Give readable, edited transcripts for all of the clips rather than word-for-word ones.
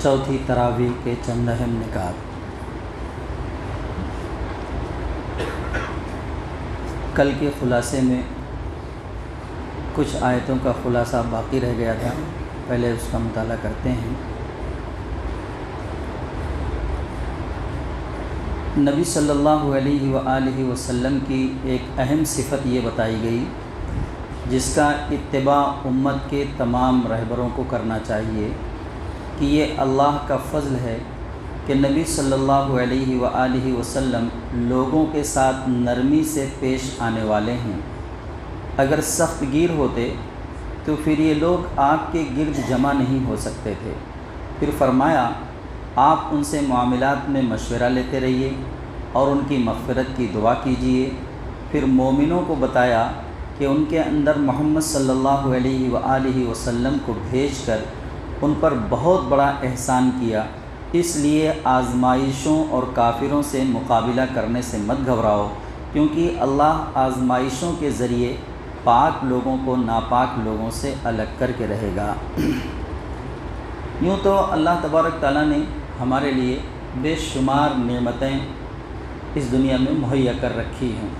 چوتھی تراویح کے چند اہم نکات۔ کل کے خلاصے میں کچھ آیتوں کا خلاصہ باقی رہ گیا تھا، پہلے اس کا مطالعہ کرتے ہیں۔ نبی صلی اللہ علیہ وآلہ وسلم کی ایک اہم صفت یہ بتائی گئی جس کا اتباع امت کے تمام رہبروں کو کرنا چاہیے کہ یہ اللہ کا فضل ہے کہ نبی صلی اللہ علیہ وآلہ وسلم لوگوں کے ساتھ نرمی سے پیش آنے والے ہیں۔ اگر سخت گیر ہوتے تو پھر یہ لوگ آپ کے گرد جمع نہیں ہو سکتے تھے۔ پھر فرمایا آپ ان سے معاملات میں مشورہ لیتے رہیے اور ان کی مغفرت کی دعا کیجیے۔ پھر مومنوں کو بتایا کہ ان کے اندر محمد صلی اللہ علیہ وآلہ وسلم کو بھیج کر ان پر بہت بڑا احسان کیا، اس لیے آزمائشوں اور کافروں سے مقابلہ کرنے سے مت گھبراؤ، کیونکہ اللہ آزمائشوں کے ذریعے پاک لوگوں کو ناپاک لوگوں سے الگ کر کے رہے گا۔ یوں تو اللہ تبارک تعالیٰ نے ہمارے لیے بے شمار نعمتیں اس دنیا میں مہیا کر رکھی ہیں،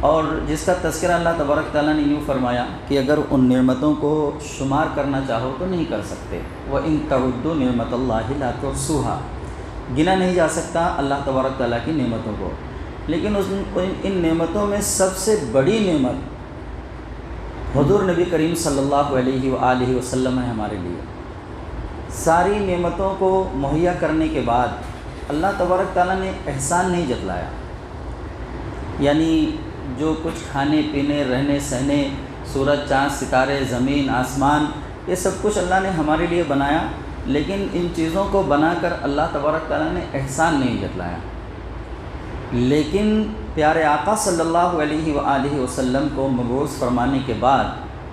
اور جس کا تذکرہ اللہ تبارک تعالیٰ نے یوں فرمایا کہ اگر ان نعمتوں کو شمار کرنا چاہو تو نہیں کر سکتے۔ وَإِن تَعُدُّوا نِعْمَتَ اللَّهِ لَا تُحْصُوهَا، گنا نہیں جا سکتا اللہ تبارک تعالیٰ کی نعمتوں کو، لیکن ان نعمتوں میں سب سے بڑی نعمت حضور نبی کریم صلی اللہ علیہ وآلہ وسلم ہے ہمارے لیے۔ ساری نعمتوں کو مہیا کرنے کے بعد اللہ تبارک تعالیٰ نے احسان نہیں جتلایا، یعنی جو کچھ کھانے پینے رہنے سہنے، سورج چاند ستارے زمین آسمان، یہ سب کچھ اللہ نے ہمارے لیے بنایا، لیکن ان چیزوں کو بنا کر اللہ تبارک تعالیٰ نے احسان نہیں جتلایا۔ لیکن پیارے آقا صلی اللہ علیہ وآلہ وسلم کو مبعوث فرمانے کے بعد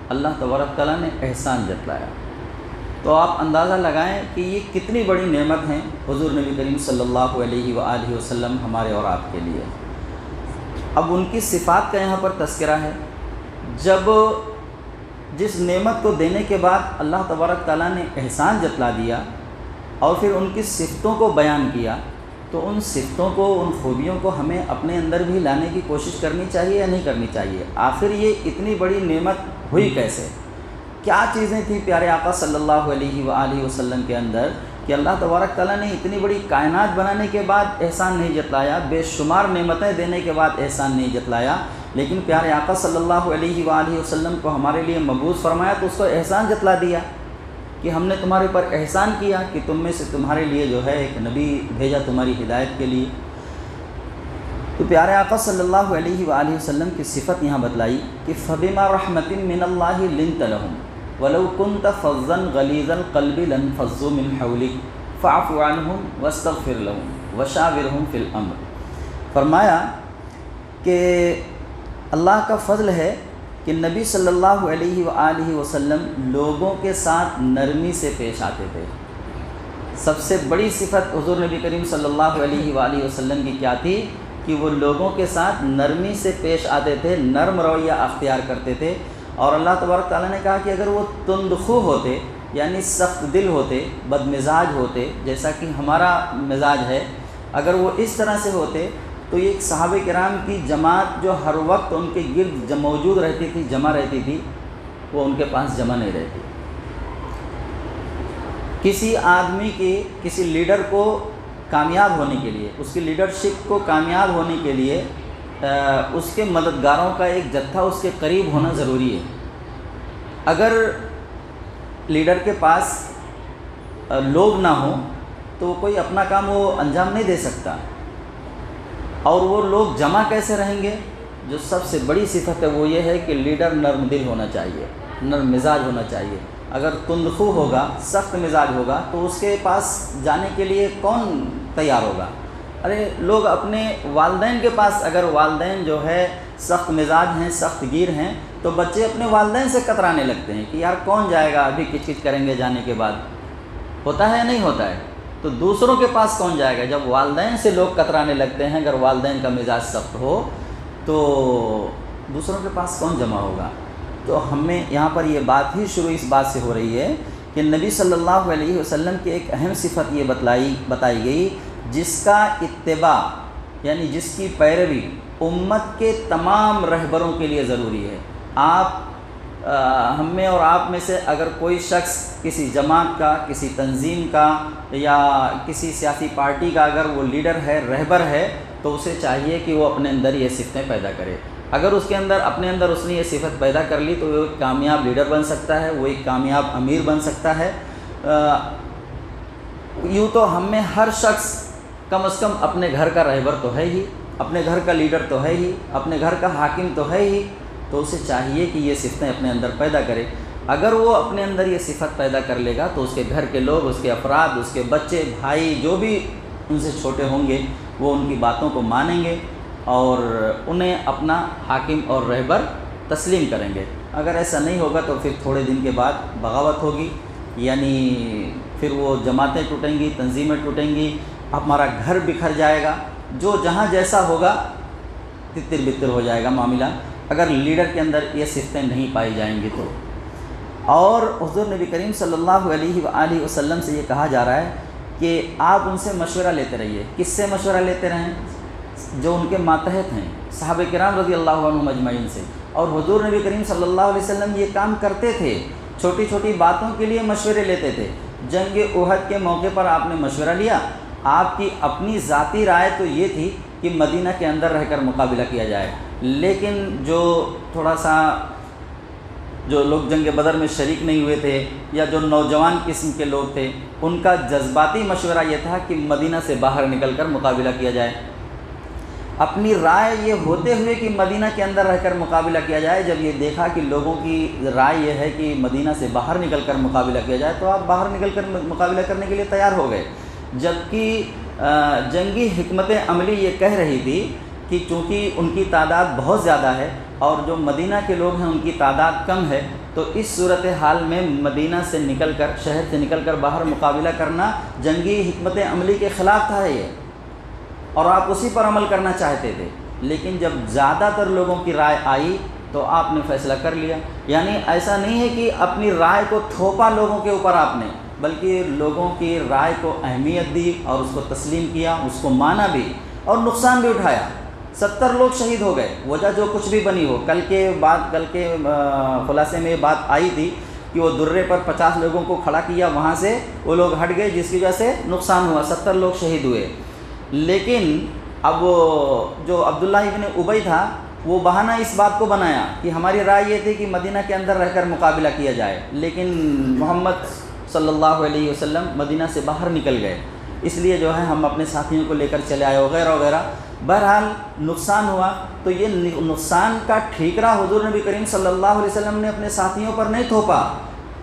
اللہ تبارک تعالیٰ نے احسان جتلایا۔ تو آپ اندازہ لگائیں کہ یہ کتنی بڑی نعمت ہیں حضور نبی کریم صلی اللہ علیہ وآلہ وسلم ہمارے اور آپ کے لیے۔ اب ان کی صفات کا یہاں پر تذکرہ ہے۔ جب جس نعمت کو دینے کے بعد اللہ تبارک تعالیٰ نے احسان جتلا دیا اور پھر ان کی صفتوں کو بیان کیا، تو ان صفتوں کو، ان خوبیوں کو ہمیں اپنے اندر بھی لانے کی کوشش کرنی چاہیے یا نہیں کرنی چاہیے؟ آخر یہ اتنی بڑی نعمت ہوئی کیسے؟ کیا چیزیں تھیں پیارے آقا صلی اللہ علیہ وآلہ وسلم کے اندر کہ اللہ تبارک تعالیٰ نے اتنی بڑی کائنات بنانے کے بعد احسان نہیں جتلایا، بے شمار نعمتیں دینے کے بعد احسان نہیں جتلایا، لیکن پیارے آقا صلی اللہ علیہ وآلہ وسلم کو ہمارے لیے مبعوث فرمایا تو اس کو احسان جتلا دیا کہ ہم نے تمہارے پر احسان کیا کہ تم میں سے تمہارے لیے جو ہے ایک نبی بھیجا تمہاری ہدایت کے لیے۔ تو پیارے آقا صلی اللہ علیہ وآلہ وسلم کی صفت یہاں بتلائی کہ فَبِمَا رَحْمَةٍ مِّنَ اللَّهِ لِنْتَ لَهُمْ وَلَوْ كُنْتَ فَظًّا غَلِيظَ الْقَلْبِ لَانفَضُّوا مِنْ حَوْلِكَ فَاعْفُ عَنْهُمْ وَاسْتَغْفِرْ لَهُمْ وَشَاوِرْهُمْ فِي الْأَمْرِ۔ فرمایا کہ اللہ کا فضل ہے کہ نبی صلی اللہ علیہ وآلہ وسلم لوگوں کے ساتھ نرمی سے پیش آتے تھے۔ سب سے بڑی صفت حضور نبی کریم صلی اللہ علیہ وآلہ وسلم کی کیا تھی کہ وہ لوگوں کے ساتھ نرمی سے پیش آتے تھے، نرم رویہ اختیار کرتے تھے۔ اور اللہ تبارک تعالیٰ نے کہا کہ اگر وہ تندخو ہوتے، یعنی سخت دل ہوتے، بد مزاج ہوتے، جیسا کہ ہمارا مزاج ہے، اگر وہ اس طرح سے ہوتے تو یہ صحابہ کرام کی جماعت جو ہر وقت ان کے گرد موجود رہتی تھی، جمع رہتی تھی، وہ ان کے پاس جمع نہیں رہتی۔ کسی آدمی کی، کسی لیڈر کو کامیاب ہونے کے لیے، اس کی لیڈرشپ کو کامیاب ہونے کے لیے اس کے مددگاروں کا ایک جتھا اس کے قریب ہونا ضروری ہے۔ اگر لیڈر کے پاس لوگ نہ ہوں تو کوئی اپنا کام وہ انجام نہیں دے سکتا۔ اور وہ لوگ جمع کیسے رہیں گے؟ جو سب سے بڑی صفت ہے وہ یہ ہے کہ لیڈر نرم دل ہونا چاہیے، نرم مزاج ہونا چاہیے۔ اگر تندخو ہوگا، سخت مزاج ہوگا تو اس کے پاس جانے کے لیے کون تیار ہوگا؟ ارے لوگ اپنے والدین کے پاس، اگر والدین جو ہے سخت مزاج ہیں، سخت گیر ہیں، تو بچے اپنے والدین سے کترانے لگتے ہیں کہ یار کون جائے گا، ابھی کچ کچ کریں گے جانے کے بعد۔ ہوتا ہے یا نہیں ہوتا ہے؟ تو دوسروں کے پاس کون جائے گا؟ جب والدین سے لوگ کترانے لگتے ہیں، اگر والدین کا مزاج سخت ہو تو دوسروں کے پاس کون جمع ہوگا؟ تو ہمیں یہاں پر یہ بات ہی شروع اس بات سے ہو رہی ہے کہ نبی صلی اللہ علیہ وسلم کی ایک اہم صفت یہ بتائی گئی جس کا اتباع یعنی جس کی پیروی امت کے تمام رہبروں کے لیے ضروری ہے۔ ہم میں اور آپ میں سے اگر کوئی شخص کسی جماعت کا، کسی تنظیم کا یا کسی سیاسی پارٹی کا اگر وہ لیڈر ہے، رہبر ہے، تو اسے چاہیے کہ وہ اپنے اندر یہ صفتیں پیدا کرے۔ اگر اس کے اندر اپنے اندر اس نے یہ صفت پیدا کر لی تو وہ ایک کامیاب لیڈر بن سکتا ہے، وہ ایک کامیاب امیر بن سکتا ہے۔ یوں تو ہم میں ہر شخص کم از کم اپنے گھر کا رہبر تو ہے ہی، اپنے گھر کا لیڈر تو ہے ہی، اپنے گھر کا حاکم تو ہے ہی، تو اسے چاہیے کہ یہ صفتیں اپنے اندر پیدا کرے۔ اگر وہ اپنے اندر یہ صفت پیدا کر لے گا تو اس کے گھر کے لوگ، اس کے افراد، اس کے بچے، بھائی جو بھی ان سے چھوٹے ہوں گے وہ ان کی باتوں کو مانیں گے اور انہیں اپنا حاکم اور رہبر تسلیم کریں گے۔ اگر ایسا نہیں ہوگا تو پھر تھوڑے دن کے بعد بغاوت ہوگی، یعنی پھر وہ جماعتیں ٹوٹیں گی، تنظیمیں ٹوٹیں گی، ہمارا گھر بکھر جائے گا، جو جہاں جیسا ہوگا تتر بتر ہو جائے گا معاملہ، اگر لیڈر کے اندر یہ صفتیں نہیں پائی جائیں گی تو۔ اور حضور نبی کریم صلی اللہ علیہ وآلہ وسلم سے یہ کہا جا رہا ہے کہ آپ ان سے مشورہ لیتے رہیے۔ کس سے مشورہ لیتے رہیں؟ جو ان کے ماتحت ہیں، صحابہ کرام رضی اللہ عنہم اجمعین سے۔ اور حضور نبی کریم صلی اللہ علیہ وسلم یہ کام کرتے تھے، چھوٹی چھوٹی باتوں کے لیے مشورے لیتے تھے۔ جنگ احد کے موقع پر آپ نے مشورہ لیا، آپ کی اپنی ذاتی رائے تو یہ تھی کہ مدینہ کے اندر رہ کر مقابلہ کیا جائے، لیکن جو تھوڑا سا جو لوگ جنگ بدر میں شریک نہیں ہوئے تھے یا جو نوجوان قسم کے لوگ تھے، ان کا جذباتی مشورہ یہ تھا کہ مدینہ سے باہر نکل کر مقابلہ کیا جائے۔ اپنی رائے یہ ہوتے ہوئے کہ مدینہ کے اندر رہ کر مقابلہ کیا جائے، جب یہ دیکھا کہ لوگوں کی رائے یہ ہے کہ مدینہ سے باہر نکل کر مقابلہ کیا جائے تو آپ باہر نکل کر مقابلہ کرنے کے لیے تیار ہو گئے۔ جبکہ جنگی حکمت عملی یہ کہہ رہی تھی کہ چونکہ ان کی تعداد بہت زیادہ ہے اور جو مدینہ کے لوگ ہیں ان کی تعداد کم ہے، تو اس صورتحال میں مدینہ سے نکل کر، شہر سے نکل کر باہر مقابلہ کرنا جنگی حکمت عملی کے خلاف تھا یہ، اور آپ اسی پر عمل کرنا چاہتے تھے۔ لیکن جب زیادہ تر لوگوں کی رائے آئی تو آپ نے فیصلہ کر لیا۔ یعنی ایسا نہیں ہے کہ اپنی رائے کو تھوپا لوگوں کے اوپر آپ نے، بلکہ لوگوں کی رائے کو اہمیت دی اور اس کو تسلیم کیا، اس کو مانا بھی اور نقصان بھی اٹھایا۔ 70 لوگ شہید ہو گئے، وجہ جو کچھ بھی بنی ہو۔ کل کے خلاصے میں یہ بات آئی تھی کہ وہ درے پر 50 لوگوں کو کھڑا کیا، وہاں سے وہ لوگ ہٹ گئے جس کی وجہ سے نقصان ہوا، 70 لوگ شہید ہوئے۔ لیکن اب وہ جو عبداللہ ابن ابی تھا وہ بہانہ اس بات کو بنایا کہ ہماری رائے یہ تھی کہ مدینہ کے اندر رہ کر مقابلہ کیا جائے، لیکن محمد صلی اللہ علیہ وسلم مدینہ سے باہر نکل گئے، اس لیے جو ہے ہم اپنے ساتھیوں کو لے کر چلے آئے وغیرہ وغیرہ۔ بہرحال نقصان ہوا، تو یہ نقصان کا ٹھیکرا حضور نبی کریم صلی اللہ علیہ وسلم نے اپنے ساتھیوں پر نہیں تھوپا۔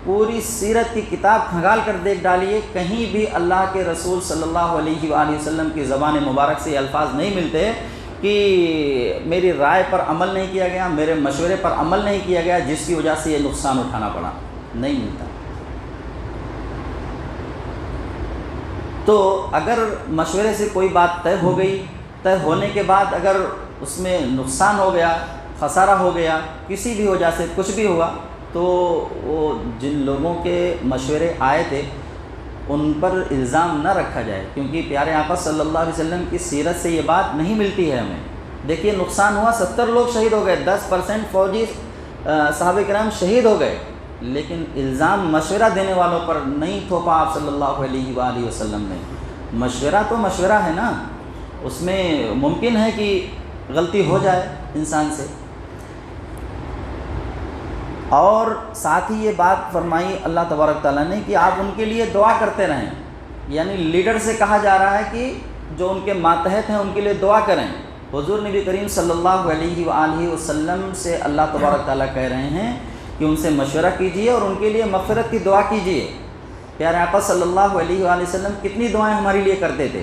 پوری سیرت کی کتاب کھنگال کر دیکھ ڈالیے، کہیں بھی اللہ کے رسول صلی اللہ علیہ وآلہ وسلم کی زبان مبارک سے یہ الفاظ نہیں ملتے کہ میری رائے پر عمل نہیں کیا گیا، میرے مشورے پر عمل نہیں کیا گیا جس کی وجہ سے یہ نقصان اٹھانا پڑا، نہیں ملتا۔ تو اگر مشورے سے کوئی بات طے ہو گئی، طے ہونے کے بعد اگر اس میں نقصان ہو گیا، خسارہ ہو گیا، کسی بھی وجہ سے کچھ بھی ہوا، تو وہ جن لوگوں کے مشورے آئے تھے ان پر الزام نہ رکھا جائے، کیونکہ پیارے آقا صلی اللہ علیہ وسلم کی سیرت سے یہ بات نہیں ملتی ہے ہمیں۔ دیکھیے نقصان ہوا، 70 لوگ شہید ہو گئے، 10% فوجی صحابہ کرام شہید ہو گئے، لیکن الزام مشورہ دینے والوں پر نہیں تھوپا آپ صلی اللہ علیہ وآلہ وسلم نے۔ مشورہ تو مشورہ ہے نا، اس میں ممکن ہے کہ غلطی ہو جائے انسان سے۔ اور ساتھ ہی یہ بات فرمائی اللہ تبارک تعالیٰ نے کہ آپ ان کے لیے دعا کرتے رہیں، یعنی لیڈر سے کہا جا رہا ہے کہ جو ان کے ماتحت ہیں ان کے لیے دعا کریں۔ حضور نبی کریم صلی اللہ علیہ وآلہ وسلم سے اللہ تبارک تعالیٰ کہہ رہے ہیں کہ ان سے مشورہ کیجیے اور ان کے لیے مغفرت کی دعا کیجیے۔ پیارے آقا صلی اللہ علیہ وآلہ وسلم کتنی دعائیں ہمارے لیے کرتے تھے۔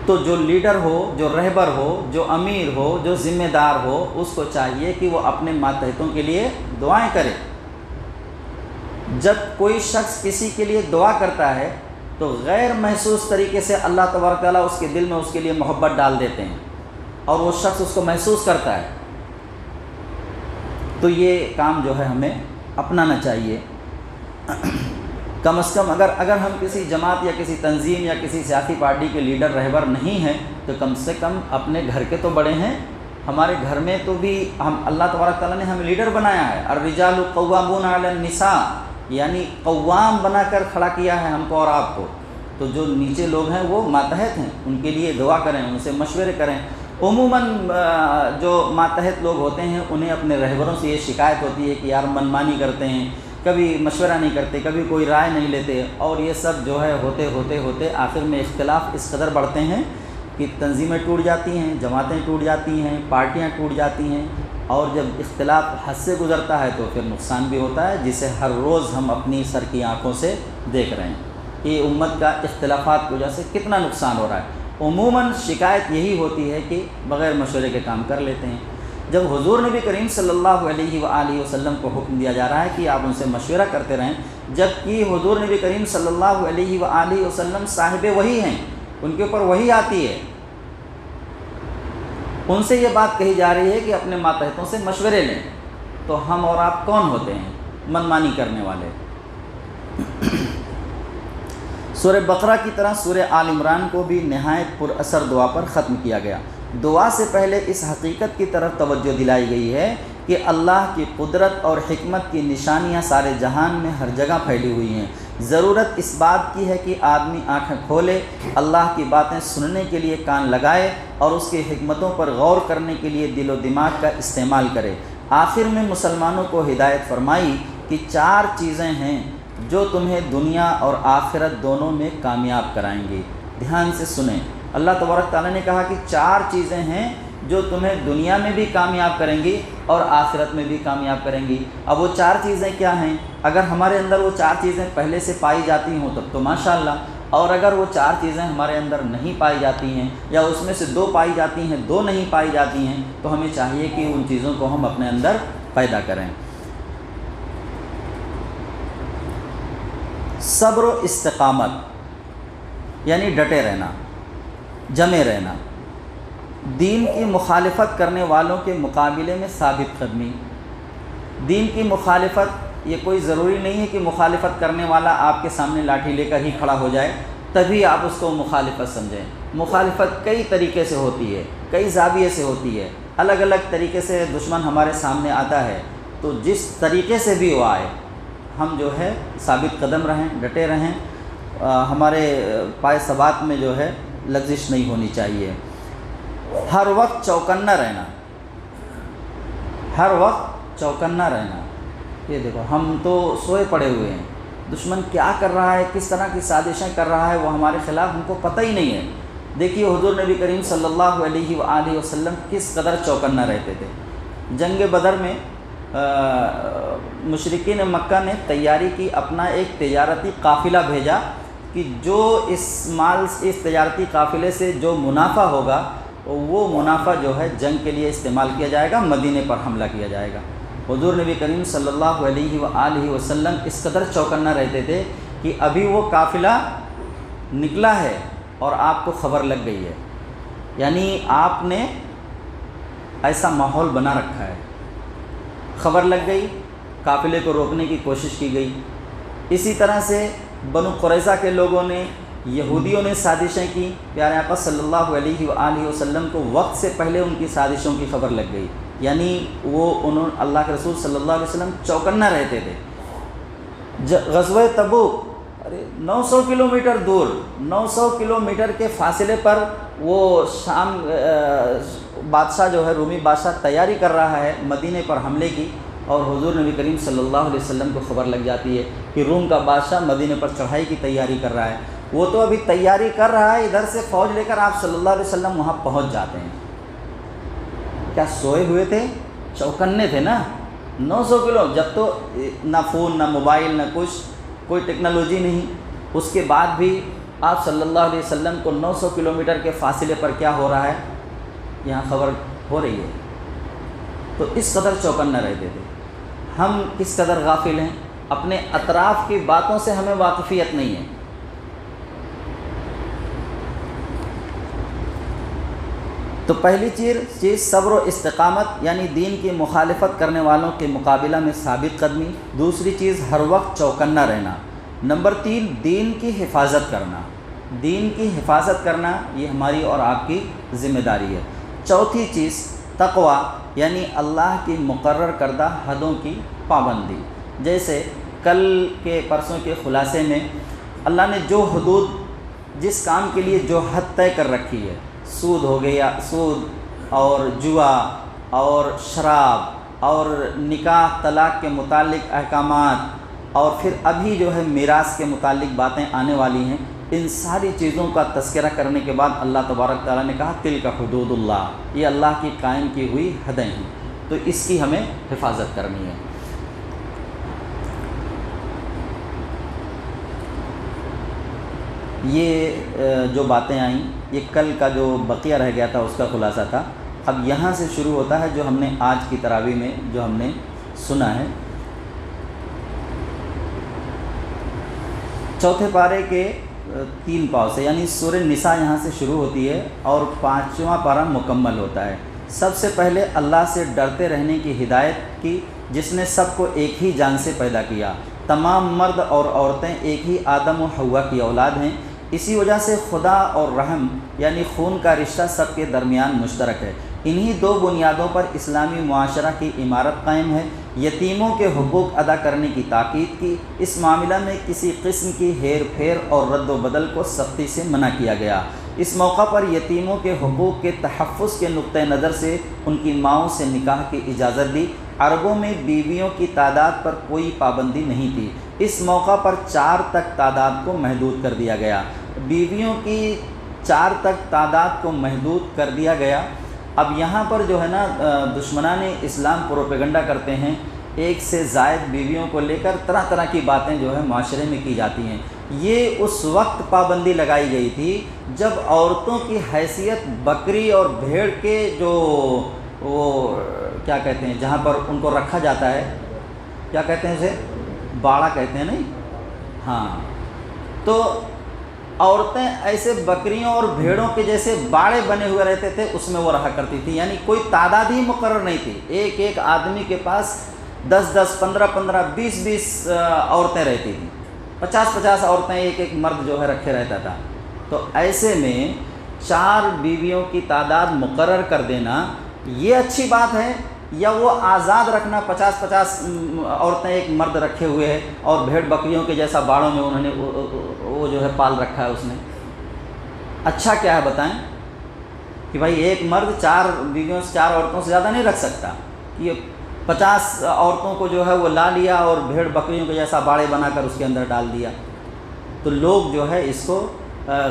تو جو لیڈر ہو، جو رہبر ہو، جو امیر ہو، جو ذمہ دار ہو، اس کو چاہیے کہ وہ اپنے ماتحتوں کے لیے دعائیں کرے۔ جب کوئی شخص کسی کے لیے دعا کرتا ہے تو غیر محسوس طریقے سے اللہ تبارک تعالیٰ اس کے دل میں اس کے لیے محبت ڈال دیتے ہیں اور وہ شخص اس کو محسوس کرتا ہے۔ تو یہ کام جو ہے ہمیں اپنانا چاہیے۔ کم از کم اگر ہم کسی جماعت یا کسی تنظیم یا کسی سیاسی پارٹی کے لیڈر رہبر نہیں ہیں تو کم سے کم اپنے گھر کے تو بڑے ہیں. ہمارے گھر میں تو بھی ہم اللہ تبارک تعالیٰ نے ہمیں لیڈر بنایا ہے. الرجال قوامون علی النساء، یعنی قوام بنا کر کھڑا کیا ہے ہم کو اور آپ کو. تو جو نیچے لوگ ہیں وہ ماتحت ہیں، ان کے لیے دعا کریں، ان سے مشورے کریں. عموماً جو ماتحت لوگ ہوتے ہیں انہیں اپنے رہبروں سے یہ شکایت ہوتی ہے کہ یار منمانی کرتے ہیں، کبھی مشورہ نہیں کرتے، کبھی کوئی رائے نہیں لیتے، اور یہ سب جو ہے ہوتے آخر میں اختلاف اس قدر بڑھتے ہیں کہ تنظیمیں ٹوٹ جاتی ہیں، جماعتیں ٹوٹ جاتی ہیں، پارٹیاں ٹوٹ جاتی ہیں. اور جب اختلاف حد سے گزرتا ہے تو پھر نقصان بھی ہوتا ہے، جسے ہر روز ہم اپنی سر کی آنکھوں سے دیکھ رہے ہیں کہ امت کا اختلافات کی وجہ سے کتنا نقصان ہو رہا ہے. عموماً شکایت یہی ہوتی ہے کہ بغیر مشورے کے کام کر لیتے ہیں. جب حضور نبی کریم صلی اللہ علیہ وآلہ وسلم کو حکم دیا جا رہا ہے کہ آپ ان سے مشورہ کرتے رہیں، جبکہ حضور نبی کریم صلی اللہ علیہ وآلہ وسلم صاحب وحی ہیں، ان کے اوپر وحی آتی ہے، ان سے یہ بات کہی جا رہی ہے کہ اپنے ماتحتوں سے مشورے لیں، تو ہم اور آپ کون ہوتے ہیں منمانی کرنے والے؟ سورہ بقرہ کی طرح سورہ آل عمران کو بھی نہایت پر اثر دعا پر ختم کیا گیا. دعا سے پہلے اس حقیقت کی طرف توجہ دلائی گئی ہے کہ اللہ کی قدرت اور حکمت کی نشانیاں سارے جہان میں ہر جگہ پھیلی ہوئی ہیں. ضرورت اس بات کی ہے کہ آدمی آنکھیں کھولے، اللہ کی باتیں سننے کے لیے کان لگائے اور اس کی حکمتوں پر غور کرنے کے لیے دل و دماغ کا استعمال کرے. آخر میں مسلمانوں کو ہدایت فرمائی کہ 4 چیزیں ہیں جو تمہیں دنیا اور آخرت دونوں میں کامیاب کرائیں گی. دھیان سے سنیں، اللہ تبارک تعالیٰ نے کہا کہ 4 چیزیں ہیں جو تمہیں دنیا میں بھی کامیاب کریں گی اور آخرت میں بھی کامیاب کریں گی. اب وہ 4 چیزیں کیا ہیں؟ اگر ہمارے اندر وہ 4 چیزیں پہلے سے پائی جاتی ہوں تب تو ماشاءاللہ، اور اگر وہ 4 چیزیں ہمارے اندر نہیں پائی جاتی ہیں یا اس میں سے 2 پائی جاتی ہیں، 2 نہیں پائی جاتی ہیں، تو ہمیں چاہیے کہ ان چیزوں کو ہم اپنے اندر پیدا کریں. صبر و استقامت، یعنی ڈٹے رہنا، جمے رہنا، دین کی مخالفت کرنے والوں کے مقابلے میں ثابت قدمی. دین کی مخالفت، یہ کوئی ضروری نہیں ہے کہ مخالفت کرنے والا آپ کے سامنے لاٹھی لے کر ہی کھڑا ہو جائے تبھی آپ اس کو مخالفت سمجھیں. مخالفت کئی طریقے سے ہوتی ہے، کئی زاویے سے ہوتی ہے، الگ الگ طریقے سے دشمن ہمارے سامنے آتا ہے. تو جس طریقے سے بھی وہ آئے ہم جو ہے ثابت قدم رہیں، ڈٹے رہیں. ہمارے پائے ثبات میں جو ہے لغزش نہیں ہونی چاہیے. ہر وقت چوکنا رہنا، ہر وقت چوکنا رہنا. یہ دیکھو ہم تو سوئے پڑے ہوئے ہیں، دشمن کیا کر رہا ہے، کس طرح کی سازشیں کر رہا ہے وہ ہمارے خلاف ہم کو پتہ ہی نہیں ہے. دیکھیے حضور نبی کریم صلی اللہ علیہ وآلہ وسلم کس قدر چوکنا رہتے تھے. جنگ بدر میں مشرکین مکہ نے تیاری کی، اپنا ایک تجارتی قافلہ بھیجا کہ جو اس تجارتی قافلے سے جو منافع ہوگا وہ منافع جو ہے جنگ کے لیے استعمال کیا جائے گا، مدینے پر حملہ کیا جائے گا. حضور نبی کریم صلی اللہ علیہ وآلہ وسلم اس قدر چوکنا رہتے تھے کہ ابھی وہ قافلہ نکلا ہے اور آپ کو خبر لگ گئی ہے. یعنی آپ نے ایسا ماحول بنا رکھا ہے، خبر لگ گئی، قافلے کو روکنے کی کوشش کی گئی. اسی طرح سے بنو قریظہ کے لوگوں نے، یہودیوں نے سازشیں کی. پیارے آقا صلی اللہ علیہ وآلہ وسلم کو وقت سے پہلے ان کی سازشوں کی خبر لگ گئی. یعنی اللہ کے رسول صلی اللہ علیہ وسلم چوکنا رہتے تھے. غزوہ تبوک، 900 کلومیٹر دور، 900 کلومیٹر کے فاصلے پر وہ شام بادشاہ جو ہے، رومی بادشاہ تیاری کر رہا ہے مدینے پر حملے کی، اور حضور نبی کریم صلی اللہ علیہ وسلم کو خبر لگ جاتی ہے کہ روم کا بادشاہ مدینے پر چڑھائی کی تیاری کر رہا ہے. وہ تو ابھی تیاری کر رہا ہے، ادھر سے فوج لے کر آپ صلی اللہ علیہ وسلم وہاں پہنچ جاتے ہیں. کیا سوئے ہوئے تھے؟ چوکنے تھے نا. 900 کلو، جب تو نہ فون، نہ موبائل، نہ کچھ، کوئی ٹیکنالوجی نہیں. اس کے بعد بھی آپ صلی اللہ علیہ وسلم کو 900 کلومیٹر کے فاصلے پر کیا ہو رہا ہے یہاں خبر ہو رہی ہے. تو اس قدر چوکنا رہتے تھے. ہم کس قدر غافل ہیں، اپنے اطراف کی باتوں سے ہمیں واقفیت نہیں ہے. تو پہلی چیز صبر و استقامت، یعنی دین کی مخالفت کرنے والوں کے مقابلہ میں ثابت قدمی۔ دوسری چیز ہر وقت چوکنا رہنا۔ نمبر 3 دین کی حفاظت کرنا۔ دین کی حفاظت کرنا یہ ہماری اور آپ کی ذمہ داری ہے۔ چوتھی چیز تقوی، یعنی اللہ کی مقرر کردہ حدوں کی پابندی۔ جیسے کل کے پرسوں کے خلاصے میں اللہ نے جو حدود، جس کام کے لیے جو حد طے کر رکھی ہے، سود ہو گیا، سود اور جوا اور شراب اور نکاح طلاق کے متعلق احکامات، اور پھر ابھی جو ہے میراث کے متعلق باتیں آنے والی ہیں، ان ساری چیزوں کا تذکرہ کرنے کے بعد اللہ تبارک تعالیٰ نے کہا تلک حدود اللہ، یہ اللہ کی قائم کی ہوئی حدیں ہیں، تو اس کی ہمیں حفاظت کرنی ہے۔ یہ جو باتیں آئیں یہ کل کا جو بقیہ رہ گیا تھا اس کا خلاصہ تھا۔ اب یہاں سے شروع ہوتا ہے جو ہم نے آج کی تراویح میں جو ہم نے سنا ہے۔ چوتھے پارے کے 3 پاؤں سے، یعنی سورہ نساء یہاں سے شروع ہوتی ہے اور 5واں پارہ مکمل ہوتا ہے۔ سب سے پہلے اللہ سے ڈرتے رہنے کی ہدایت کی، جس نے سب کو ایک ہی جان سے پیدا کیا۔ تمام مرد اور عورتیں ایک ہی آدم و حوا کی اولاد ہیں، اسی وجہ سے خدا اور رحم یعنی خون کا رشتہ سب کے درمیان مشترک ہے۔ انہی 2 بنیادوں پر اسلامی معاشرہ کی عمارت قائم ہے۔ یتیموں کے حقوق ادا کرنے کی تاکید کی، اس معاملہ میں کسی قسم کی ہیر پھیر اور رد و بدل کو سختی سے منع کیا گیا۔ اس موقع پر یتیموں کے حقوق کے تحفظ کے نقطہ نظر سے ان کی ماؤں سے نکاح کی اجازت دی۔ عربوں میں بیویوں کی تعداد پر کوئی پابندی نہیں تھی، اس موقع پر 4 تک تعداد کو محدود کر دیا گیا۔ بیویوں کی 4 تک تعداد کو محدود کر دیا گیا۔ اب یہاں پر جو ہے نا دشمنان اسلام پروپیگنڈا کرتے ہیں، ایک سے زائد بیویوں کو لے کر طرح طرح کی باتیں جو ہے معاشرے میں کی جاتی ہیں۔ یہ اس وقت پابندی لگائی گئی تھی جب عورتوں کی حیثیت بکری اور بھیڑ کے جو وہ کیا کہتے ہیں جہاں پر ان کو رکھا جاتا ہے، کیا کہتے ہیں اسے، باڑہ کہتے ہیں نہیں، ہاں، تو عورتیں ایسے بکریوں اور بھیڑوں کے جیسے باڑے بنے ہوئے رہتے تھے، اس میں وہ رہا کرتی تھی، یعنی کوئی تعداد ہی مقرر نہیں تھی۔ ایک آدمی کے پاس 10 15 20 عورتیں رہتی تھیں، 50 عورتیں ایک مرد جو ہے رکھے رہتا تھا۔ تو ایسے میں 4 بیویوں کی تعداد مقرر کر دینا یہ اچھی بات ہے، یا وہ آزاد رکھنا 50 عورتیں ایک مرد رکھے ہوئے ہیں اور بھیڑ بکریوں کے جیسا باڑوں میں انہوں نے وہ جو ہے پال رکھا ہے، اس نے اچھا کیا ہے بتائیں؟ کہ بھائی ایک مرد 4 بیویوں سے 4 عورتوں سے زیادہ نہیں رکھ سکتا، یہ 50 عورتوں کو جو ہے وہ لا لیا اور بھیڑ بکریوں کے جیسا باڑے بنا کر اس کے اندر ڈال دیا۔ تو لوگ جو ہے اس کو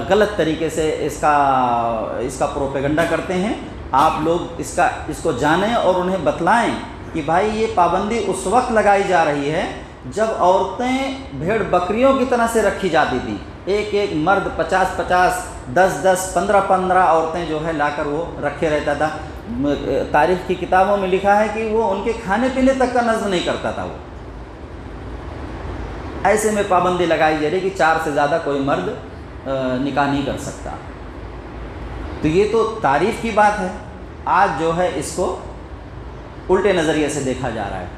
غلط طریقے سے اس کا پروپیگنڈا کرتے ہیں۔ آپ لوگ اس کو جانیں اور انہیں بتلائیں کہ بھائی یہ پابندی اس وقت لگائی جا رہی ہے جب عورتیں بھیڑ بکریوں کی طرح سے رکھی جاتی تھیں، ایک مرد 50 10 15 عورتیں جو ہے لا کر وہ رکھے رہتا تھا۔ تاریخ کی کتابوں میں لکھا ہے کہ وہ ان کے کھانے پینے تک کا نظم نہیں کرتا تھا۔ وہ ایسے میں پابندی لگائی جا رہی کہ 4 سے زیادہ کوئی مرد نکاح نہیں کر سکتا۔ تو یہ تو تعریف کی بات ہے، آج جو ہے اس کو الٹے نظریے سے دیکھا جا رہا ہے۔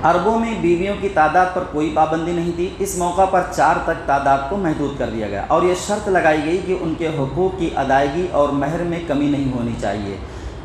عربوں میں بیویوں کی تعداد پر کوئی پابندی نہیں تھی، اس موقع پر 4 تک تعداد کو محدود کر دیا گیا اور یہ شرط لگائی گئی کہ ان کے حقوق کی ادائیگی اور مہر میں کمی نہیں ہونی چاہیے۔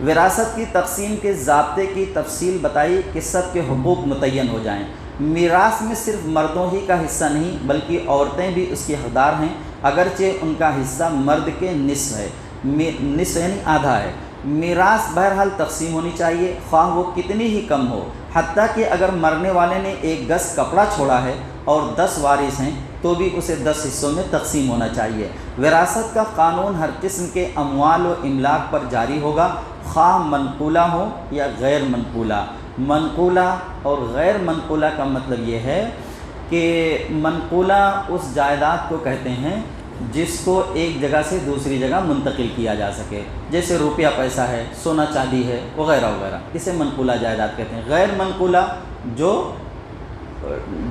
وراثت کی تقسیم کے ضابطے کی تفصیل بتائی کہ سب کے حقوق متعین ہو جائیں۔ میراث میں صرف مردوں ہی کا حصہ نہیں بلکہ عورتیں بھی اس کی حقدار ہیں، اگرچہ ان کا حصہ مرد کے نصف ہے، نصف یعنی آدھا ہے۔ میراث بہرحال تقسیم ہونی چاہیے، خواہ وہ کتنی ہی کم ہو، حتیٰ کہ اگر مرنے والے نے 1 گز کپڑا چھوڑا ہے اور 10 وارث ہیں تو بھی اسے 10 حصوں میں تقسیم ہونا چاہیے۔ وراثت کا قانون ہر قسم کے اموال و املاک پر جاری ہوگا، خواہ منقولہ ہو یا غیر منقولہ۔ منقولہ اور غیر منقولہ کا مطلب یہ ہے کہ منقولہ اس جائیداد کو کہتے ہیں جس کو ایک جگہ سے دوسری جگہ منتقل کیا جا سکے، جیسے روپیہ پیسہ ہے، سونا چاندی ہے، وغیرہ وغیرہ، اسے منقولہ جائیداد کہتے ہیں۔ غیر منقولہ جو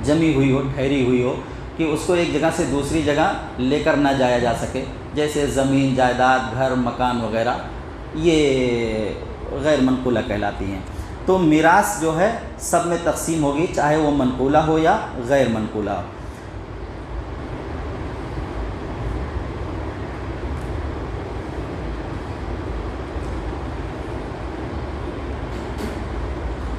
جمی ہوئی ہو، ٹھہری ہوئی ہو، کہ اس کو ایک جگہ سے دوسری جگہ لے کر نہ جایا جا سکے، جیسے زمین، جائیداد، گھر، مکان وغیرہ، یہ غیر منقولہ کہلاتی ہیں۔ تو میراث جو ہے سب میں تقسیم ہوگی، چاہے وہ منقولہ ہو یا غیر منقولہ ہو۔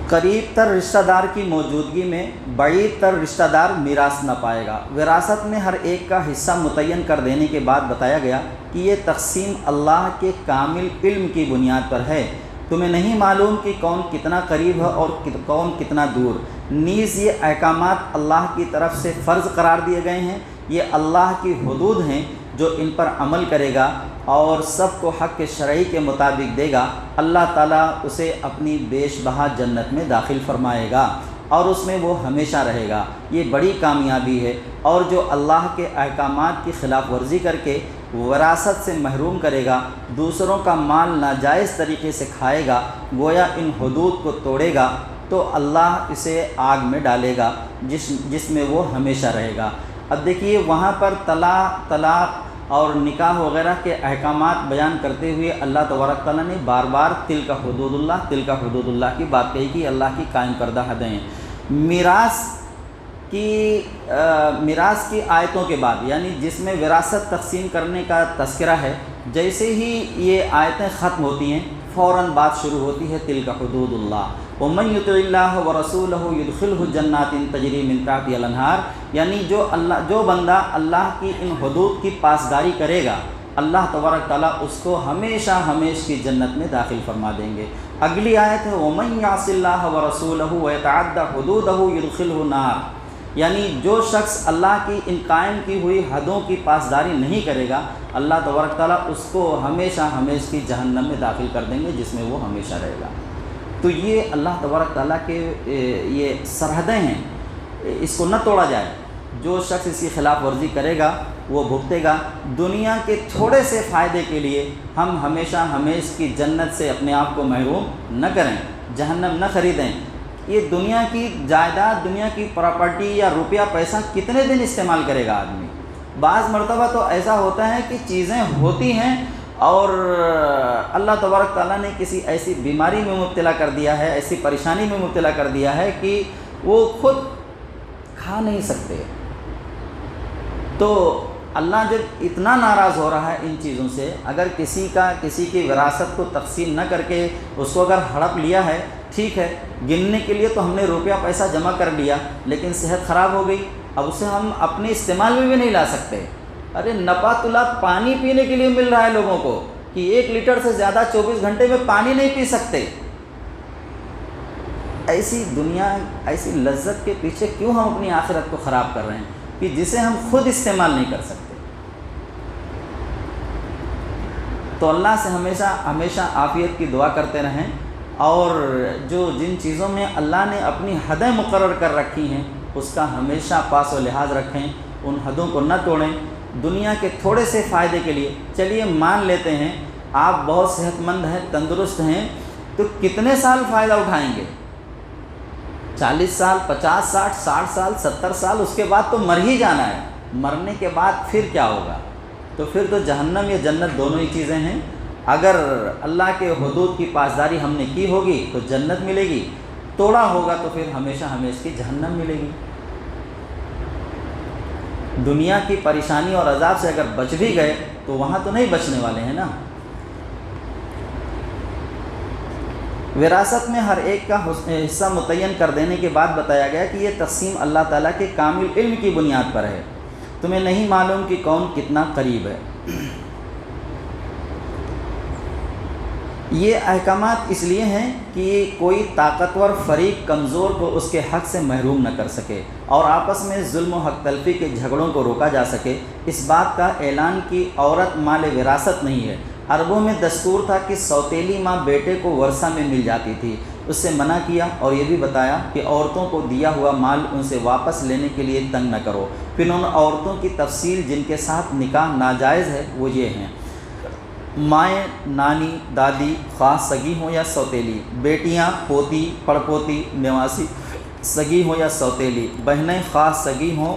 قریب تر رشتہ دار کی موجودگی میں بعید تر رشتہ دار میراث نہ پائے گا۔ وراثت میں ہر ایک کا حصہ متعین کر دینے کے بعد بتایا گیا کہ یہ تقسیم اللہ کے کامل علم کی بنیاد پر ہے۔ تمہیں نہیں معلوم کہ کون کتنا قریب ہے اور کون کتنا دور۔ نیز یہ احکامات اللہ کی طرف سے فرض قرار دیے گئے ہیں، یہ اللہ کی حدود ہیں، جو ان پر عمل کرے گا اور سب کو حق شرعی کے مطابق دے گا، اللہ تعالیٰ اسے اپنی بیش بہا جنت میں داخل فرمائے گا اور اس میں وہ ہمیشہ رہے گا۔ یہ بڑی کامیابی ہے۔ اور جو اللہ کے احکامات کی خلاف ورزی کر کے وراثت سے محروم کرے گا، دوسروں کا مال ناجائز طریقے سے کھائے گا، گویا ان حدود کو توڑے گا، تو اللہ اسے آگ میں ڈالے گا جس میں وہ ہمیشہ رہے گا۔ اب دیکھیے وہاں پر طلاق اور نکاح وغیرہ کے احکامات بیان کرتے ہوئے اللہ تبارک تعالیٰ نے بار بار تلک حدود اللہ کی بات کہی کہ اللہ کی قائم کردہ حدیں ہیں۔ میراث کی آیتوں کے بعد، یعنی جس میں وراثت تقسیم کرنے کا تذکرہ ہے، جیسے ہی یہ آیتیں ختم ہوتی ہیں فوراً بات شروع ہوتی ہے تلک حدود اللہ، وَمَن يُطِعِ اللَّهَ وَرَسُولَهُ يُدْخِلْهُ جَنَّاتٍ تَجْرِي مِن تَحْتِهَا الْأَنْهَارُ، یعنی جو بندہ اللہ کی ان حدود کی پاسداری کرے گا، اللہ تبارک تعالیٰ اس کو ہمیشہ کی جنت میں داخل فرما دیں گے۔ اگلی آیت ہے وَمَن يَعْصِ اللَّهَ وَرَسُولَهُ وَيَتَعَدَّ حُدُودَهُ يُدْخِلْهُ نَارًا، یعنی جو شخص اللہ کی ان قائم کی ہوئی حدوں کی پاسداری نہیں کرے گا، اللہ تبارک تعالیٰ اس کو ہمیشہ کی جہنم میں داخل کر دیں گے، جس میں وہ ہمیشہ رہے گا۔ تو یہ اللہ تبارک تعالیٰ کے یہ سرحدیں ہیں، اس کو نہ توڑا جائے۔ جو شخص اس کی خلاف ورزی کرے گا وہ بھگتے گا۔ دنیا کے تھوڑے سے فائدے کے لیے ہم ہمیشہ کی جنت سے اپنے آپ کو محروم نہ کریں، جہنم نہ خریدیں۔ یہ دنیا کی جائیداد، دنیا کی پراپرٹی یا روپیہ پیسہ کتنے دن استعمال کرے گا آدمی؟ بعض مرتبہ تو ایسا ہوتا ہے کہ چیزیں ہوتی ہیں اور اللہ تبارک تعالیٰ نے کسی ایسی بیماری میں مبتلا کر دیا ہے، ایسی پریشانی میں مبتلا کر دیا ہے کہ وہ خود کھا نہیں سکتے۔ تو اللہ جب اتنا ناراض ہو رہا ہے ان چیزوں سے، اگر کسی کی وراثت کو تقسیم نہ کر کے اس کو اگر ہڑپ لیا ہے، ٹھیک ہے، گننے کے لیے تو ہم نے روپیہ پیسہ جمع کر لیا، لیکن صحت خراب ہو گئی، اب اسے ہم اپنے استعمال میں بھی نہیں لا سکتے۔ ارے نپا تلا پانی پینے کے لیے مل رہا ہے لوگوں کو کہ 1 لیٹر سے زیادہ 24 گھنٹے میں پانی نہیں پی سکتے۔ ایسی دنیا، ایسی لذت کے پیچھے کیوں ہم اپنی آخرت کو خراب کر رہے ہیں کہ جسے ہم خود استعمال نہیں کر سکتے؟ تو اللہ سے ہمیشہ عافیت کی دعا کرتے رہیں، اور جن چیزوں میں اللہ نے اپنی حدیں مقرر کر رکھی ہیں اس کا ہمیشہ پاس و لحاظ رکھیں، ان حدوں کو نہ توڑیں۔ دنیا کے تھوڑے سے فائدے کے لیے چلیے مان لیتے ہیں آپ بہت صحت مند ہیں، تندرست ہیں، تو کتنے سال فائدہ اٹھائیں گے؟ 40 سال، 50 60 60 سال، 70 سال، اس کے بعد تو مر ہی جانا ہے۔ مرنے کے بعد پھر کیا ہوگا؟ تو پھر تو جہنم یا جنت دونوں ہی چیزیں ہیں۔ اگر اللہ کے حدود کی پاسداری ہم نے کی ہوگی تو جنت ملے گی، توڑا ہوگا تو پھر ہمیشہ کی جہنم ملے گی۔ دنیا کی پریشانی اور عذاب سے اگر بچ بھی گئے تو وہاں تو نہیں بچنے والے ہیں نا۔ وراثت میں ہر ایک کا حصہ متعین کر دینے کے بعد بتایا گیا کہ یہ تقسیم اللہ تعالیٰ کے کامل علم کی بنیاد پر ہے۔ تمہیں نہیں معلوم کہ کون کتنا قریب ہے۔ یہ احکامات اس لیے ہیں کہ کوئی طاقتور فریق کمزور کو اس کے حق سے محروم نہ کر سکے اور آپس میں ظلم و حق تلفی کے جھگڑوں کو روکا جا سکے۔ اس بات کا اعلان کہ عورت مال وراثت نہیں ہے۔ عربوں میں دستور تھا کہ سوتیلی ماں بیٹے کو ورثہ میں مل جاتی تھی، اس سے منع کیا اور یہ بھی بتایا کہ عورتوں کو دیا ہوا مال ان سے واپس لینے کے لیے تنگ نہ کرو۔ پھر ان عورتوں کی تفصیل جن کے ساتھ نکاح ناجائز ہے وہ یہ ہیں: مائیں، نانی، دادی، خاص سگی ہوں یا سوتیلی، بیٹیاں، پوتی، پڑپوتی، نواسی، سگی ہو یا سوتیلی، بہنیں خواہ سگی ہوں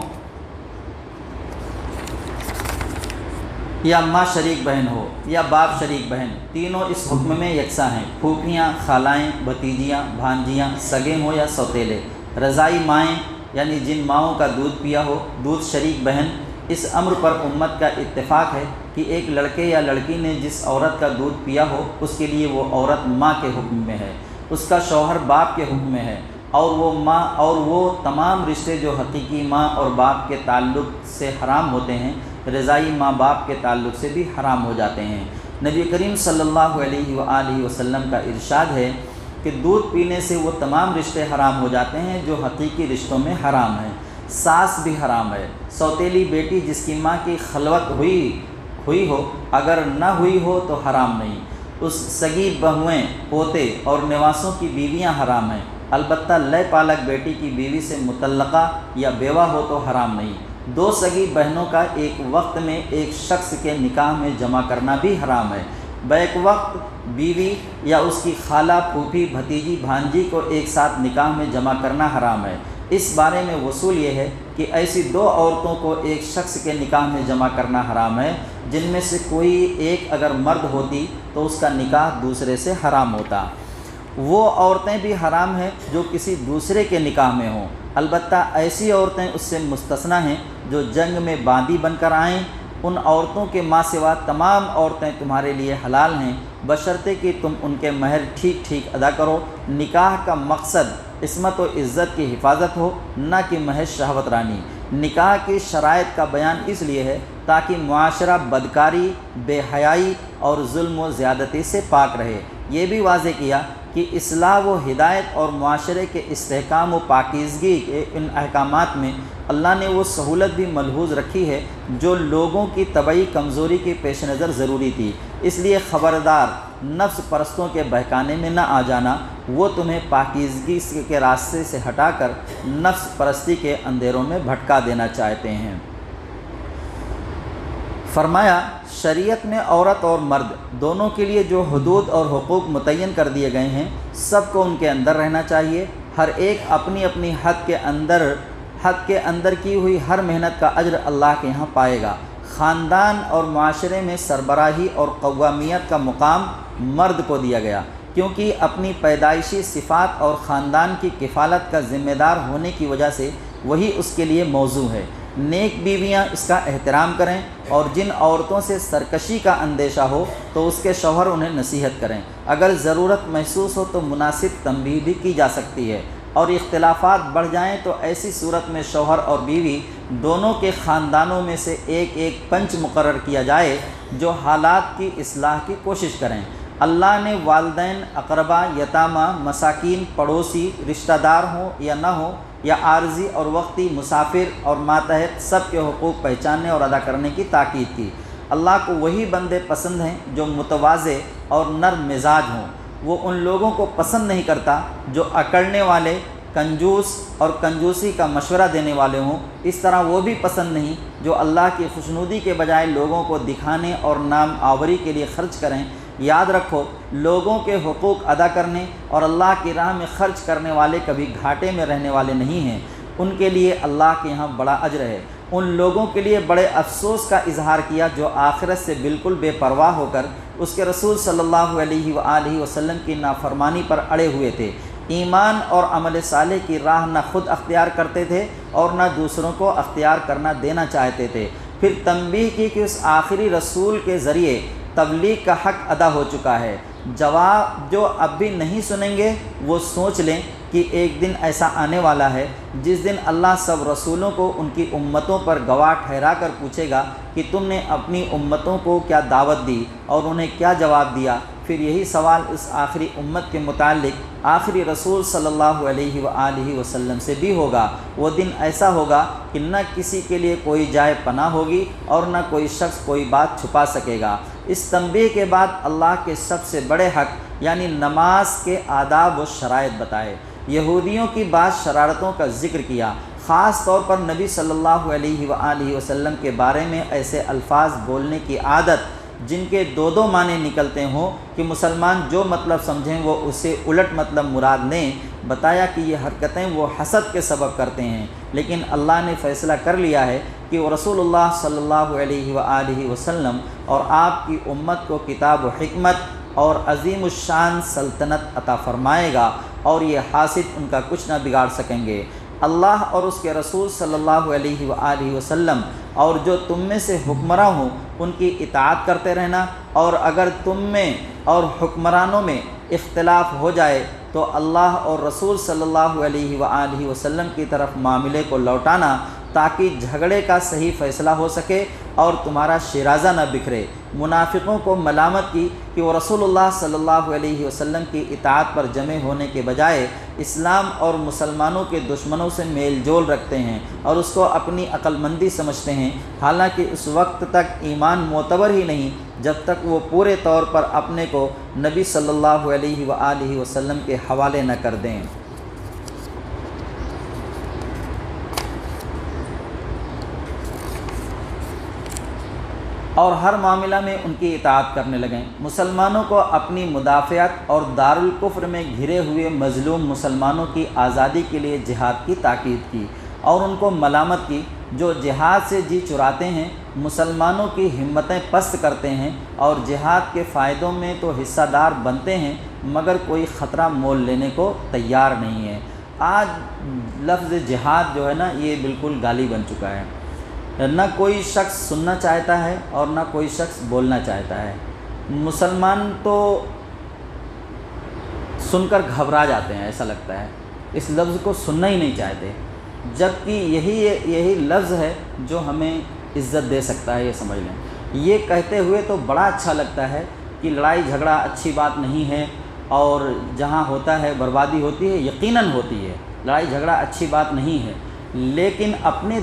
یا ماں شریک بہن ہو یا باپ شریک بہن، تینوں اس حکم میں یکساں ہیں۔ پھوپھیاں، خالائیں، بھتیجیاں، بھانجیاں، سگے ہوں یا سوتیلے، رضائی مائیں یعنی جن ماؤں کا دودھ پیا ہو، دودھ شریک بہن۔ اس امر پر امت کا اتفاق ہے کہ ایک لڑکے یا لڑکی نے جس عورت کا دودھ پیا ہو اس کے لیے وہ عورت ماں کے حکم میں ہے، اس کا شوہر باپ کے حکم میں ہے، اور وہ تمام رشتے جو حقیقی ماں اور باپ کے تعلق سے حرام ہوتے ہیں رضائی ماں باپ کے تعلق سے بھی حرام ہو جاتے ہیں۔ نبی کریم صلی اللہ علیہ وآلہ وسلم کا ارشاد ہے کہ دودھ پینے سے وہ تمام رشتے حرام ہو جاتے ہیں جو حقیقی رشتوں میں حرام ہیں۔ ساس بھی حرام ہے۔ سوتیلی بیٹی جس کی ماں کی خلوت ہوئی ہو، اگر نہ ہوئی ہو تو حرام نہیں۔ اس سگی بہویں، پوتے اور نواسوں کی بیویاں حرام ہیں، البتہ لے پالک بیٹی کی بیوی سے مطلقہ یا بیوہ ہو تو حرام نہیں۔ دو سگی بہنوں کا ایک وقت میں ایک شخص کے نکاح میں جمع کرنا بھی حرام ہے۔ بیک وقت بیوی یا اس کی خالہ، پھوپھی، بھتیجی، بھانجی کو ایک ساتھ نکاح میں جمع کرنا حرام ہے۔ اس بارے میں وصول یہ ہے کہ ایسی دو عورتوں کو ایک شخص کے نکاح میں جمع کرنا حرام ہے جن میں سے کوئی ایک اگر مرد ہوتی تو اس کا نکاح دوسرے سے حرام ہوتا۔ وہ عورتیں بھی حرام ہیں جو کسی دوسرے کے نکاح میں ہوں، البتہ ایسی عورتیں اس سے مستثنیٰ ہیں جو جنگ میں باندی بن کر آئیں۔ ان عورتوں کے ماں سوا تمام عورتیں تمہارے لیے حلال ہیں بشرطے کہ تم ان کے مہر ٹھیک ٹھیک ادا کرو۔ نکاح کا مقصد عصمت و عزت کی حفاظت ہو، نہ کہ محض شہوت رانی۔ نکاح کی شرائط کا بیان اس لیے ہے تاکہ معاشرہ بدکاری، بے حیائی اور ظلم و زیادتی سے پاک رہے۔ یہ بھی واضح کیا کہ اصلاح و ہدایت اور معاشرے کے استحکام و پاکیزگی کے ان احکامات میں اللہ نے وہ سہولت بھی ملحوظ رکھی ہے جو لوگوں کی طبعی کمزوری کے پیش نظر ضروری تھی۔ اس لیے خبردار، نفس پرستوں کے بہکانے میں نہ آ جانا، وہ تمہیں پاکیزگی کے راستے سے ہٹا کر نفس پرستی کے اندھیروں میں بھٹکا دینا چاہتے ہیں۔ فرمایا شریعت میں عورت اور مرد دونوں کے لیے جو حدود اور حقوق متعین کر دیے گئے ہیں سب کو ان کے اندر رہنا چاہیے۔ ہر ایک اپنی اپنی حد کے اندر کی ہوئی ہر محنت کا اجر اللہ کے یہاں پائے گا۔ خاندان اور معاشرے میں سربراہی اور قوامیت کا مقام مرد کو دیا گیا کیونکہ اپنی پیدائشی صفات اور خاندان کی کفالت کا ذمہ دار ہونے کی وجہ سے وہی اس کے لیے موضوع ہے۔ نیک بیویاں اس کا احترام کریں اور جن عورتوں سے سرکشی کا اندیشہ ہو تو اس کے شوہر انہیں نصیحت کریں۔ اگر ضرورت محسوس ہو تو مناسب تنبیہ بھی کی جا سکتی ہے، اور اختلافات بڑھ جائیں تو ایسی صورت میں شوہر اور بیوی دونوں کے خاندانوں میں سے ایک پنچ مقرر کیا جائے جو حالات کی اصلاح کی کوشش کریں۔ اللہ نے والدین، اقربا، یتامہ، مساکین، پڑوسی، رشتہ دار ہوں یا نہ ہوں، یا عارضی اور وقتی مسافر اور ماتحت سب کے حقوق پہچاننے اور ادا کرنے کی تاکید کی۔ اللہ کو وہی بندے پسند ہیں جو متواضع اور نرم مزاج ہوں۔ وہ ان لوگوں کو پسند نہیں کرتا جو اکڑنے والے، کنجوس اور کنجوسی کا مشورہ دینے والے ہوں۔ اس طرح وہ بھی پسند نہیں جو اللہ کی خوشنودی کے بجائے لوگوں کو دکھانے اور نام آوری کے لیے خرچ کریں۔ یاد رکھو، لوگوں کے حقوق ادا کرنے اور اللہ کی راہ میں خرچ کرنے والے کبھی گھاٹے میں رہنے والے نہیں ہیں، ان کے لیے اللہ کے یہاں بڑا اجر ہے۔ ان لوگوں کے لیے بڑے افسوس کا اظہار کیا جو آخرت سے بالکل بے پرواہ ہو کر اس کے رسول صلی اللہ علیہ وآلہ وسلم کی نافرمانی پر اڑے ہوئے تھے، ایمان اور عمل صالح کی راہ نہ خود اختیار کرتے تھے اور نہ دوسروں کو اختیار کرنا دینا چاہتے تھے۔ پھر تنبیہ کی کہ اس آخری رسول کے ذریعے تبلیغ کا حق ادا ہو چکا ہے۔ جواب جو اب بھی نہیں سنیں گے وہ سوچ لیں کہ ایک دن ایسا آنے والا ہے جس دن اللہ سب رسولوں کو ان کی امتوں پر گواہ ٹھہرا کر پوچھے گا کہ تم نے اپنی امتوں کو کیا دعوت دی اور انہیں کیا جواب دیا۔ پھر یہی سوال اس آخری امت کے متعلق آخری رسول صلی اللہ علیہ وآلہ وسلم سے بھی ہوگا۔ وہ دن ایسا ہوگا کہ نہ کسی کے لیے کوئی جائے پناہ ہوگی اور نہ کوئی شخص کوئی بات چھپا سکے گا۔ اس تنبیہ کے بعد اللہ کے سب سے بڑے حق یعنی نماز کے آداب و شرائط بتائے۔ یہودیوں کی بعض شرارتوں کا ذکر کیا، خاص طور پر نبی صلی اللہ علیہ وآلہ وسلم کے بارے میں ایسے الفاظ بولنے کی عادت جن کے دو دو معنی نکلتے ہوں کہ مسلمان جو مطلب سمجھیں وہ اسے الٹ مطلب مراد لیں۔ بتایا کہ یہ حرکتیں وہ حسد کے سبب کرتے ہیں، لیکن اللہ نے فیصلہ کر لیا ہے کہ وہ رسول اللہ صلی اللہ علیہ وآلہ وسلم اور آپ کی امت کو کتاب و حکمت اور عظیم الشان سلطنت عطا فرمائے گا، اور یہ حاسد ان کا کچھ نہ بگاڑ سکیں گے۔ اللہ اور اس کے رسول صلی اللہ علیہ وآلہ وسلم اور جو تم میں سے حکمراں ہوں ان کی اطاعت کرتے رہنا، اور اگر تم میں اور حکمرانوں میں اختلاف ہو جائے تو اللہ اور رسول صلی اللہ علیہ وآلہ وسلم کی طرف معاملے کو لوٹانا، تاکہ جھگڑے کا صحیح فیصلہ ہو سکے اور تمہارا شیرازہ نہ بکھرے۔ منافقوں کو ملامت کی کہ وہ رسول اللہ صلی اللہ علیہ وسلم کی اطاعت پر جمع ہونے کے بجائے اسلام اور مسلمانوں کے دشمنوں سے میل جول رکھتے ہیں اور اس کو اپنی عقل مندی سمجھتے ہیں، حالانکہ اس وقت تک ایمان معتبر ہی نہیں جب تک وہ پورے طور پر اپنے کو نبی صلی اللہ علیہ وآلہ وسلم کے حوالے نہ کر دیں۔ اور ہر معاملہ میں ان کی اطاعت کرنے لگیں۔ مسلمانوں کو اپنی مدافعت اور دارالکفر میں گھرے ہوئے مظلوم مسلمانوں کی آزادی کے لیے جہاد کی تاکید کی، اور ان کو ملامت کی جو جہاد سے جی چراتے ہیں، مسلمانوں کی ہمتیں پست کرتے ہیں اور جہاد کے فائدوں میں تو حصہ دار بنتے ہیں مگر کوئی خطرہ مول لینے کو تیار نہیں ہے۔ آج لفظ جہاد جو ہے نا یہ بالکل گالی بن چکا ہے، نہ کوئی شخص سننا چاہتا ہے اور نہ کوئی شخص بولنا چاہتا ہے۔ مسلمان تو سن کر گھبرا جاتے ہیں، ایسا لگتا ہے اس لفظ کو سننا ہی نہیں چاہتے، جبکہ یہی لفظ ہے جو ہمیں عزت دے سکتا ہے، یہ سمجھ لیں۔ یہ کہتے ہوئے تو بڑا اچھا لگتا ہے کہ لڑائی جھگڑا اچھی بات نہیں ہے، اور جہاں ہوتا ہے بربادی ہوتی ہے، یقیناً ہوتی ہے، لڑائی جھگڑا اچھی بات نہیں ہے، لیکن اپنے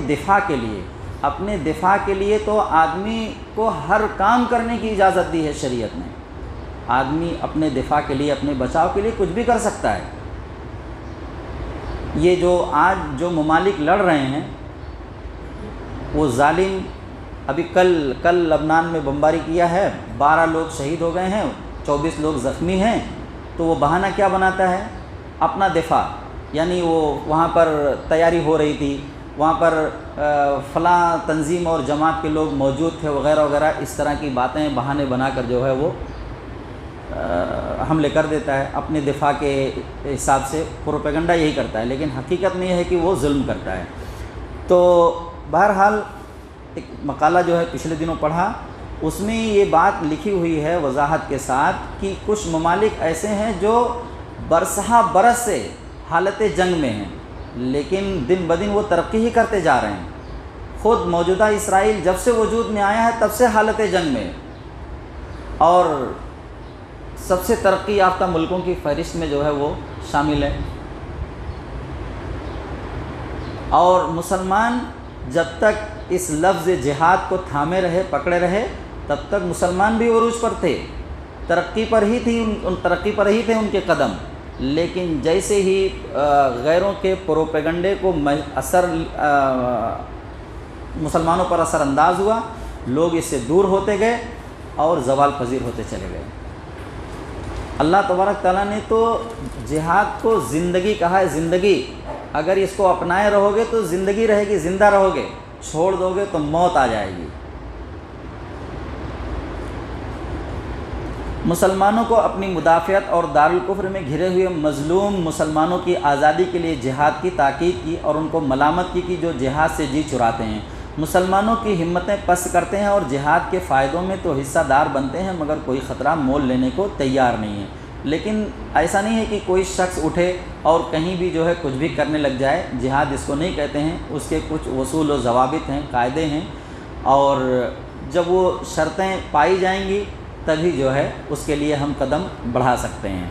دفاع کے لیے تو آدمی کو ہر کام کرنے کی اجازت دی ہے شریعت نے۔ آدمی اپنے دفاع کے لیے، اپنے بچاؤ کے لیے کچھ بھی کر سکتا ہے۔ یہ جو آج جو ممالک لڑ رہے ہیں وہ ظالم، ابھی کل لبنان میں بمباری کیا ہے، 12 لوگ شہید ہو گئے ہیں، 24 لوگ زخمی ہیں، تو وہ بہانہ کیا بناتا ہے؟ اپنا دفاع، یعنی وہ وہاں پر تیاری ہو رہی تھی، وہاں پر فلاں تنظیم اور جماعت کے لوگ موجود تھے وغیرہ وغیرہ، اس طرح کی باتیں بہانے بنا کر جو ہے وہ حملے کر دیتا ہے اپنے دفاع کے حساب سے۔ پروپیگنڈا یہی کرتا ہے، لیکن حقیقت میں یہ ہے کہ وہ ظلم کرتا ہے۔ تو بہرحال ایک مقالہ جو ہے پچھلے دنوں پڑھا، اس میں یہ بات لکھی ہوئی ہے وضاحت کے ساتھ کہ کچھ ممالک ایسے ہیں جو برسہ برس سے حالت جنگ میں ہیں، لیکن دن بدن وہ ترقی ہی کرتے جا رہے ہیں۔ خود موجودہ اسرائیل جب سے وجود میں آیا ہے تب سے حالت جنگ میں، اور سب سے ترقی یافتہ ملکوں کی فہرست میں جو ہے وہ شامل ہے۔ اور مسلمان جب تک اس لفظ جہاد کو تھامے رہے، پکڑے رہے، تب تک مسلمان بھی عروج پر تھے، ترقی پر ہی تھے ان کے قدم۔ لیکن جیسے ہی غیروں کے پروپیگنڈے کو مسلمانوں پر اثر انداز ہوا، لوگ اس سے دور ہوتے گئے اور زوال پذیر ہوتے چلے گئے۔ اللہ تبارک تعالیٰ نے تو جہاد کو زندگی کہا ہے، زندگی۔ اگر اس کو اپنائے رہو گے تو زندگی رہے گی، زندہ رہو گے، چھوڑ دو گے تو موت آ جائے گی۔ مسلمانوں کو اپنی مدافعت اور دارالکفر میں گھرے ہوئے مظلوم مسلمانوں کی آزادی کے لیے جہاد کی تاکید کی، اور ان کو ملامت کی کہ جو جہاد سے جی چراتے ہیں، مسلمانوں کی ہمتیں پست کرتے ہیں اور جہاد کے فائدوں میں تو حصہ دار بنتے ہیں مگر کوئی خطرہ مول لینے کو تیار نہیں ہے۔ لیکن ایسا نہیں ہے کہ کوئی شخص اٹھے اور کہیں بھی جو ہے کچھ بھی کرنے لگ جائے، جہاد اس کو نہیں کہتے ہیں، اس کے کچھ اصول و ضوابط ہیں، قاعدے ہیں، اور جب وہ شرطیں پائی جائیں گی تبھی جو ہے اس کے لیے ہم قدم بڑھا سکتے ہیں۔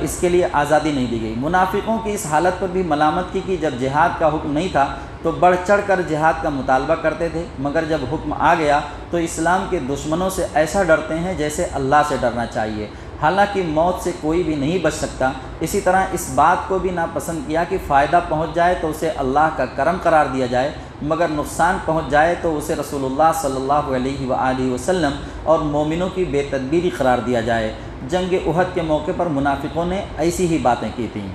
اس کے لیے آزادی نہیں دی گئی۔ منافقوں کی اس حالت پر بھی ملامت کی کہ جب جہاد کا حکم نہیں تھا تو بڑھ چڑھ کر جہاد کا مطالبہ کرتے تھے، مگر جب حکم آ گیا تو اسلام کے دشمنوں سے ایسا ڈرتے ہیں جیسے اللہ سے ڈرنا چاہیے، حالانکہ موت سے کوئی بھی نہیں بچ سکتا۔ اسی طرح اس بات کو بھی ناپسند کیا کہ فائدہ پہنچ جائے تو اسے اللہ کا کرم قرار دیا جائے، مگر نقصان پہنچ جائے تو اسے رسول اللہ صلی اللہ علیہ وآلہ وسلم اور مومنوں کی بے تدبیری قرار دیا جائے۔ جنگ احد کے موقع پر منافقوں نے ایسی ہی باتیں کی تھیں۔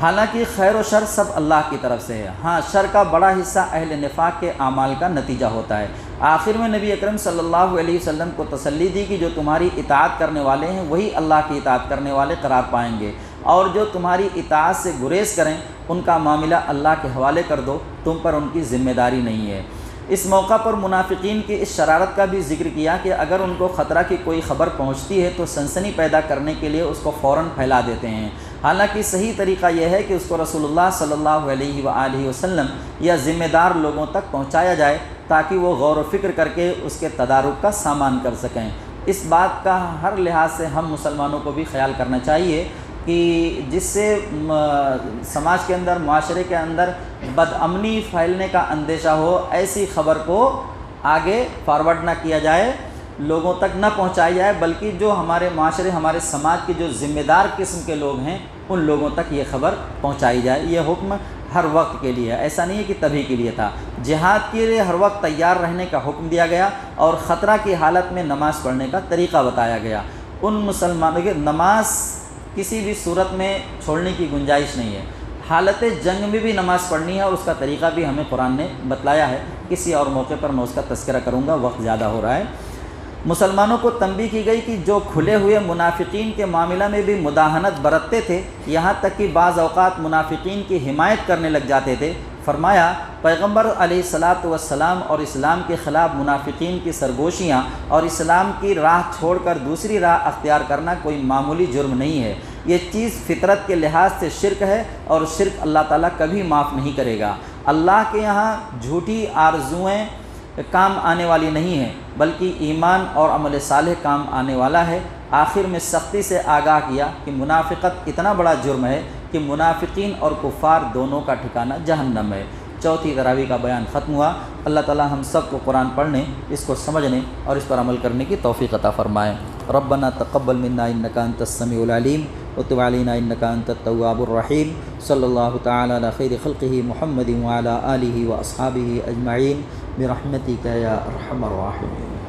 حالانکہ خیر و شر سب اللہ کی طرف سے ہے، ہاں شر کا بڑا حصہ اہل نفاق کے اعمال کا نتیجہ ہوتا ہے۔ آخر میں نبی اکرم صلی اللہ علیہ وسلم کو تسلی دی کہ جو تمہاری اطاعت کرنے والے ہیں وہی اللہ کی اطاعت کرنے والے قرار پائیں گے، اور جو تمہاری اطاعت سے گریز کریں ان کا معاملہ اللہ کے حوالے کر دو، تم پر ان کی ذمہ داری نہیں ہے۔ اس موقع پر منافقین کی اس شرارت کا بھی ذکر کیا کہ اگر ان کو خطرہ کی کوئی خبر پہنچتی ہے تو سنسنی پیدا کرنے کے لیے اس کو فوراً پھیلا دیتے ہیں، حالانکہ صحیح طریقہ یہ ہے کہ اس کو رسول اللہ صلی اللہ علیہ وآلہ وسلم یا ذمہ دار لوگوں تک پہنچایا جائے تاکہ وہ غور و فکر کر کے اس کے تدارک کا سامان کر سکیں۔ اس بات کا ہر لحاظ سے ہم مسلمانوں کو بھی خیال کرنا چاہیے کہ جس سے سماج کے اندر، معاشرے کے اندر بد امنی پھیلنے کا اندیشہ ہو، ایسی خبر کو آگے فارورڈ نہ کیا جائے، لوگوں تک نہ پہنچائی جائے، بلکہ جو ہمارے معاشرے، ہمارے سماج کے جو ذمہ دار قسم کے لوگ ہیں ان لوگوں تک یہ خبر پہنچائی جائے۔ یہ حکم ہر وقت کے لیے ہے، ایسا نہیں ہے کہ تبھی کے لیے تھا۔ جہاد کے لیے ہر وقت تیار رہنے کا حکم دیا گیا اور خطرہ کی حالت میں نماز پڑھنے کا طریقہ بتایا گیا۔ ان مسلمانوں کی نماز کسی بھی صورت میں چھوڑنے کی گنجائش نہیں ہے، حالت جنگ میں بھی نماز پڑھنی ہے اور اس کا طریقہ بھی ہمیں قرآن نے بتلایا ہے۔ کسی اور موقع پر میں اس کا تذکرہ کروں گا، وقت زیادہ ہو رہا ہے۔ مسلمانوں کو تنبیہ کی گئی کہ جو کھلے ہوئے منافقین کے معاملہ میں بھی مداہنت برتتے تھے، یہاں تک کہ بعض اوقات منافقین کی حمایت کرنے لگ جاتے تھے، فرمایا پیغمبر علیہ الصلاۃ والسلام اور اسلام کے خلاف منافقین کی سرگوشیاں اور اسلام کی راہ چھوڑ کر دوسری راہ اختیار کرنا کوئی معمولی جرم نہیں ہے، یہ چیز فطرت کے لحاظ سے شرک ہے اور شرک اللہ تعالیٰ کبھی معاف نہیں کرے گا۔ اللہ کے یہاں جھوٹی آرزوئیں کام آنے والی نہیں ہیں، بلکہ ایمان اور عمل صالح کام آنے والا ہے۔ آخر میں سختی سے آگاہ کیا کہ منافقت اتنا بڑا جرم ہے کہ منافقین اور کفار دونوں کا ٹھکانہ جہنم ہے۔ چوتھی تراویح کا بیان ختم ہوا۔ اللہ تعالی ہم سب کو قرآن پڑھنے، اس کو سمجھنے اور اس پر عمل کرنے کی توفیق عطا فرمائے۔ ربنا تقبل منا انک انت السمیع العلیم وتب علینا انک انت التواب الرحیم۔ صلی اللہ تعالی علی خیر خلقہ محمد وعلی آلہ واصحابہ اجمعین برحمتک یا ارحم الراحمین۔